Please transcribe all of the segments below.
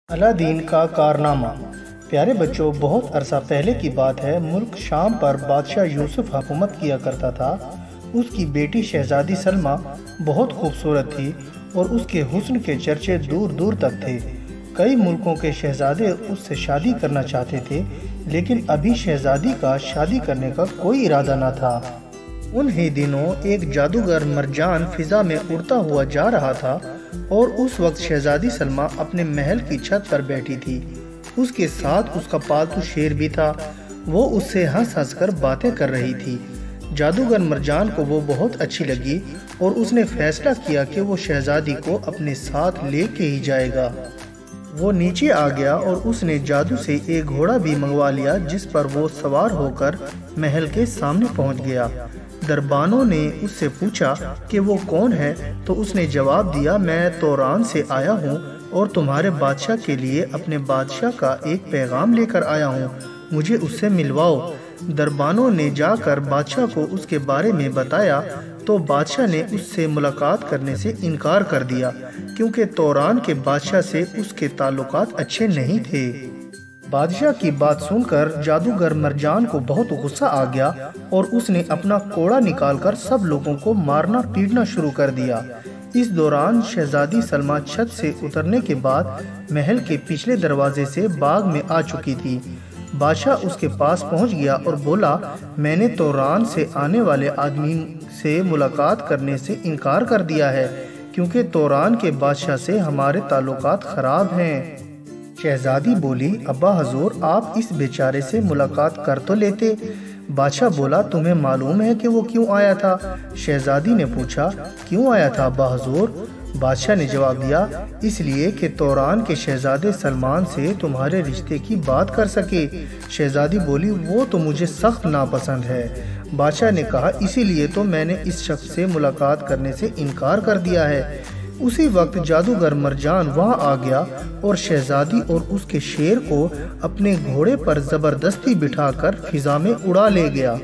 الادین کا کارنامہ۔ پیارے بچوں، بہت عرصہ پہلے کی بات ہے، ملک شام پر بادشاہ یوسف حکومت کیا کرتا تھا۔ اس کی بیٹی شہزادی سلمیٰ بہت خوبصورت تھی اور اس کے حسن کے چرچے دور دور تک تھے۔ کئی ملکوں کے شہزادے اس سے شادی کرنا چاہتے تھے، لیکن ابھی شہزادی کا شادی کرنے کا کوئی ارادہ نہ تھا۔ انہی دنوں ایک جادوگر مرجان فضا میں اڑتا ہوا جا رہا تھا اور اس وقت شہزادی سلمیٰ اپنے محل کی چھت پر بیٹھی تھی۔ اس کے ساتھ اس کا پالتو شیر بھی تھا۔ وہ اس سے ہنس ہنس کر باتیں کر رہی تھی۔ جادوگر مرجان کو وہ بہت اچھی لگی اور اس نے فیصلہ کیا کہ وہ شہزادی کو اپنے ساتھ لے کے ہی جائے گا۔ وہ نیچے آ گیا اور اس نے جادو سے ایک گھوڑا بھی منگوا لیا، جس پر وہ سوار ہو کر محل کے سامنے پہنچ گیا۔ دربانوں نے اس سے پوچھا کہ وہ کون ہے، تو اس نے جواب دیا، میں توران سے آیا ہوں اور تمہارے بادشاہ کے لیے اپنے بادشاہ کا ایک پیغام لے کر آیا ہوں، مجھے اس سے ملواؤ۔ دربانوں نے جا کر بادشاہ کو اس کے بارے میں بتایا تو بادشاہ نے اس سے ملاقات کرنے سے انکار کر دیا، کیونکہ توران کے بادشاہ سے اس کے تعلقات اچھے نہیں تھے۔ بادشاہ کی بات سن کر جادوگر مرجان کو بہت غصہ آ گیا اور اس نے اپنا کوڑا نکال کر سب لوگوں کو مارنا پیٹنا شروع کر دیا۔ اس دوران شہزادی سلمیٰ چھت سے اترنے کے بعد محل کے پچھلے دروازے سے باغ میں آ چکی تھی۔ بادشاہ اس کے پاس پہنچ گیا اور بولا، میں نے توران سے آنے والے آدمی سے ملاقات کرنے سے انکار کر دیا ہے، کیونکہ توران کے بادشاہ سے ہمارے تعلقات خراب ہیں۔ شہزادی بولی، ابا حضور، آپ اس بیچارے سے ملاقات کر تو لیتے۔ بادشاہ بولا، تمہیں معلوم ہے کہ وہ کیوں آیا تھا؟ شہزادی نے پوچھا، کیوں آیا تھا ابا حضور؟ بادشاہ نے جواب دیا، اس لیے کہ توران کے شہزادے سلمان سے تمہارے رشتے کی بات کر سکے۔ شہزادی بولی، وہ تو مجھے سخت ناپسند ہے۔ بادشاہ نے کہا، اسی لیے تو میں نے اس شخص سے ملاقات کرنے سے انکار کر دیا ہے۔ اسی وقت جادوگر مرجان وہاں آ گیا اور شہزادی اور اس کے شیر کو اپنے گھوڑے پر زبردستی بٹھا کر فضا میں اڑا لے گیا۔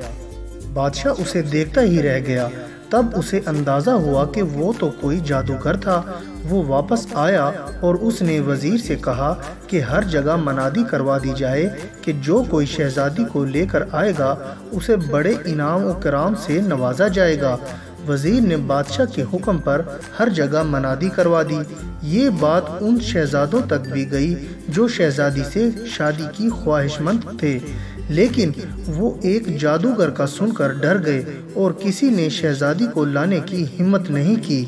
بادشاہ اسے دیکھتا ہی رہ گیا۔ تب اسے اندازہ ہوا کہ وہ تو کوئی جادوگر تھا۔ وہ واپس آیا اور اس نے وزیر سے کہا کہ ہر جگہ منادی کروا دی جائے کہ جو کوئی شہزادی کو لے کر آئے گا اسے بڑے انعام و کرام سے نوازا جائے گا۔ وزیر نے بادشاہ کے حکم پر ہر جگہ منادی کروا دی۔ یہ بات ان شہزادوں تک بھی گئی جو شہزادی سے شادی کی خواہش مند تھے، لیکن وہ ایک جادوگر کا سن کر ڈر گئے اور کسی نے شہزادی کو لانے کی ہمت نہیں کی۔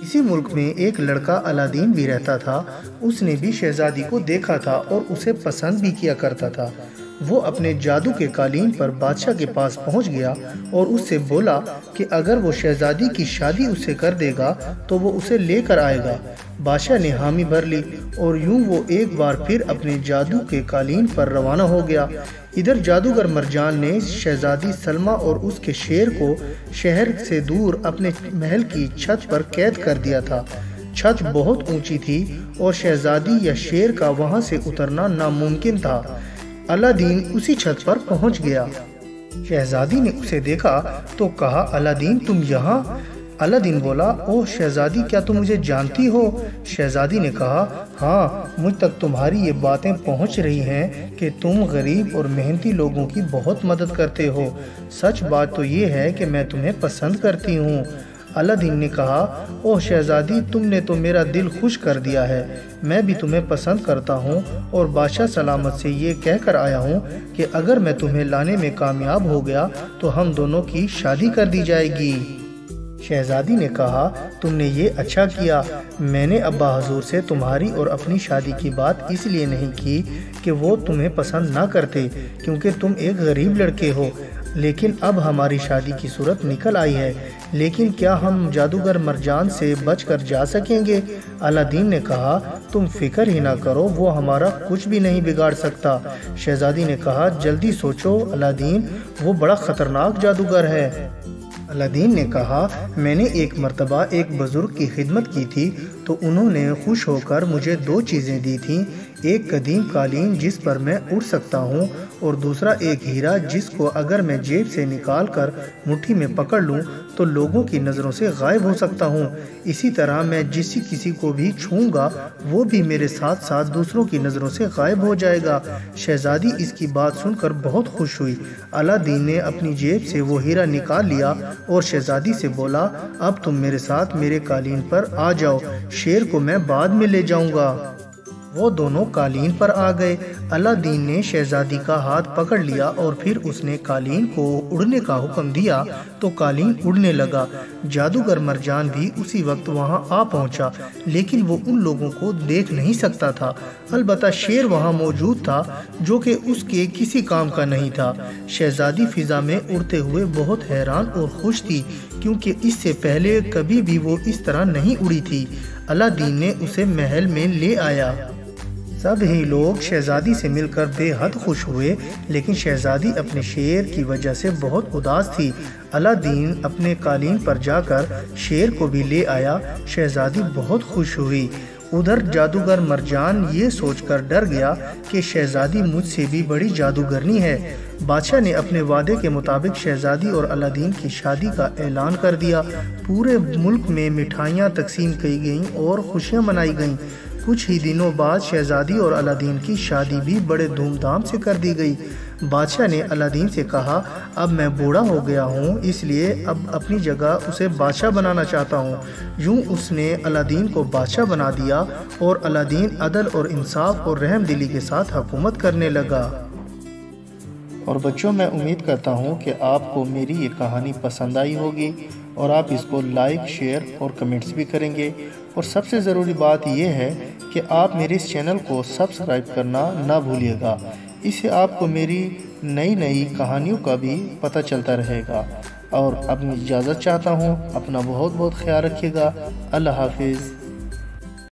اسی ملک میں ایک لڑکا الادین بھی رہتا تھا۔ اس نے بھی شہزادی کو دیکھا تھا اور اسے پسند بھی کیا کرتا تھا۔ وہ اپنے جادو کے قالین پر بادشاہ کے پاس پہنچ گیا اور اس سے بولا کہ اگر وہ شہزادی کی شادی اس سے کر دے گا تو وہ اسے لے کر آئے گا۔ بادشاہ نے حامی بھر لی اور یوں وہ ایک بار پھر اپنے جادو کے قالین پر روانہ ہو گیا۔ ادھر جادوگر مرجان نے شہزادی سلمیٰ اور اس کے شیر کو شہر سے دور اپنے محل کی چھت پر قید کر دیا تھا۔ چھت بہت اونچی تھی اور شہزادی یا شیر کا وہاں سے اترنا ناممکن تھا۔ الادین اسی چھت پر پہنچ گیا۔ شہزادی نے اسے دیکھا تو کہا، الادین تم یہاں؟ الادین بولا، اوہ شہزادی، کیا تم مجھے جانتی ہو؟ شہزادی نے کہا، ہاں، مجھ تک تمہاری یہ باتیں پہنچ رہی ہیں کہ تم غریب اور محنتی لوگوں کی بہت مدد کرتے ہو۔ سچ بات تو یہ ہے کہ میں تمہیں پسند کرتی ہوں۔ الادین نے کہا، اوہ شہزادی، تم نے تو میرا دل خوش کر دیا ہے۔ میں بھی تمہیں پسند کرتا ہوں اور بادشاہ سلامت سے یہ کہہ کر آیا ہوں کہ اگر میں تمہیں لانے میں کامیاب ہو گیا تو ہم دونوں کی شادی کر دی جائے گی۔ شہزادی نے کہا، تم نے یہ اچھا کیا۔ میں نے ابا حضور سے تمہاری اور اپنی شادی کی بات اس لیے نہیں کی کہ وہ تمہیں پسند نہ کرتے، کیونکہ تم ایک غریب لڑکے ہو، لیکن اب ہماری شادی کی صورت نکل آئی ہے۔ لیکن کیا ہم جادوگر مرجان سے بچ کر جا سکیں گے؟ الادین نے کہا، تم فکر ہی نہ کرو، وہ ہمارا کچھ بھی نہیں بگاڑ سکتا۔ شہزادی نے کہا، جلدی سوچو الادین، وہ بڑا خطرناک جادوگر ہے۔ الادین نے کہا، میں نے ایک مرتبہ ایک بزرگ کی خدمت کی تھی تو انہوں نے خوش ہو کر مجھے 2 چیزیں دی تھیں، ایک قدیم قالین جس پر میں اڑ سکتا ہوں اور دوسرا ایک ہیرا جس کو اگر میں جیب سے نکال کر مٹھی میں پکڑ لوں تو لوگوں کی نظروں سے غائب ہو سکتا ہوں۔ اسی طرح میں کسی کو بھی چھوؤں گا وہ بھی میرے ساتھ ساتھ دوسروں کی نظروں سے غائب ہو جائے گا۔ شہزادی اس کی بات سن کر بہت خوش ہوئی۔ الادین نے اپنی جیب سے وہ ہیرا نکال لیا اور شہزادی سے بولا، اب تم میرے ساتھ میرے قالین پر آ جاؤ، شیر کو میں بعد میں لے جاؤں گا۔ وہ دونوں قالین پر آ گئے۔ الادین نے شہزادی کا ہاتھ پکڑ لیا اور پھر اس نے قالین کو اڑنے کا حکم دیا تو قالین اڑنے لگا۔ جادوگر مرجان بھی اسی وقت وہاں آ پہنچا، لیکن وہ ان لوگوں کو دیکھ نہیں سکتا تھا۔ البتہ شیر وہاں موجود تھا جو کہ اس کے کسی کام کا نہیں تھا۔ شہزادی فضا میں اڑتے ہوئے بہت حیران اور خوش تھی کیونکہ اس سے پہلے کبھی بھی وہ اس طرح نہیں اڑی تھی۔ الادین نے اسے محل میں لے آیا۔ سب ہی لوگ شہزادی سے مل کر بے حد خوش ہوئے، لیکن شہزادی اپنے شیر کی وجہ سے بہت اداس تھی۔ الادین اپنے قالین پر جا کر شیر کو بھی لے آیا۔ شہزادی بہت خوش ہوئی۔ ادھر جادوگر مرجان یہ سوچ کر ڈر گیا کہ شہزادی مجھ سے بھی بڑی جادوگرنی ہے۔ بادشاہ نے اپنے وعدے کے مطابق شہزادی اور الادین کی شادی کا اعلان کر دیا۔ پورے ملک میں مٹھائیاں تقسیم کی گئیں اور خوشیاں منائی گئیں۔ کچھ ہی دنوں بعد شہزادی اور الادین کی شادی بھی بڑے دھوم دھام سے کر دی گئی۔ بادشاہ نے الادین سے کہا، اب میں بوڑھا ہو گیا ہوں، اس لیے اب اپنی جگہ اسے بادشاہ بنانا چاہتا ہوں۔ یوں اس نے الادین کو بادشاہ بنا دیا اور الادین عدل اور انصاف اور رحم دلی کے ساتھ حکومت کرنے لگا۔ اور بچوں، میں امید کرتا ہوں کہ آپ کو میری یہ کہانی پسند آئی ہوگی اور آپ اس کو لائک، شیئر اور کمنٹس بھی کریں گے۔ اور سب سے ضروری بات یہ ہے کہ آپ میرے اس چینل کو سبسکرائب کرنا نہ بھولیے گا۔ اس سے آپ کو میری نئی کہانیوں کا بھی پتہ چلتا رہے گا۔ اور اب میں اجازت چاہتا ہوں، اپنا بہت خیال رکھیے گا۔ اللہ حافظ۔